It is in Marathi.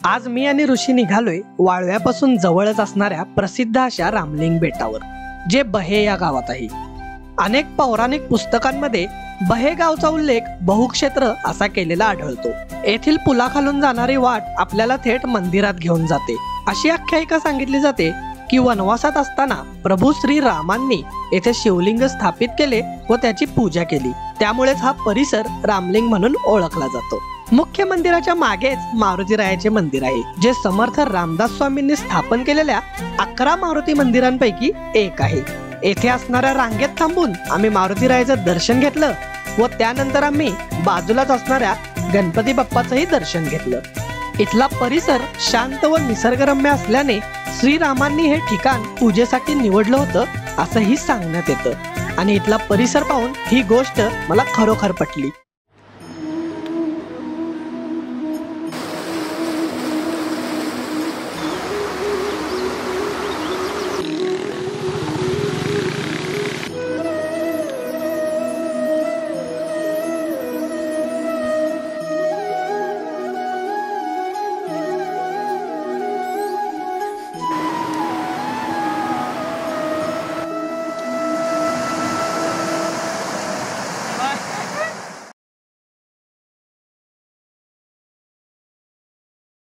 आज मी आणि ऋषी निघालोय वाळव्यापासून जवळच असणाऱ्या प्रसिद्ध अशा रामलिंग बेटावर, जे बहे या गावात आहे। अनेक पौराणिक पुस्तकांमध्ये बहे गावचा उल्लेख बहुक्षेत्र असा केलेला आढळतो। येथील पुलाखालून जाणारी वाट आपल्याला थेट मंदिरात घेऊन जाते। अशी आख्यायिका सांगितली जाते की वनवासात असताना प्रभू श्री रामांनी येथे शिवलिंग स्थापित केले व त्याची पूजा केली, त्यामुळेच हा परिसर रामलिंग म्हणून ओळखला जातो। मुख्य मंदिराच्या मागेच मारुतीरायाचे मंदिर आहे, जे समर्थ रामदास स्वामींनी स्थापन केलेल्या 11 मारुती मंदिरांपैकी एक आहे। येथे असणाऱ्या रांगेत थांबून आम्ही मारुतीरायाचं दर्शन घेतलं व त्यानंतर आम्ही बाजूलाच असणाऱ्या गणपती बाप्पाचंही दर्शन घेतलं। इथला परिसर शांत व निसर्गरम्य असल्याने श्रीरामांनी हे ठिकाण पूजेसाठी निवडलं होतं असंही सांगण्यात येतं आणि इथला परिसर पाहून ही गोष्ट मला खरोखर पटली।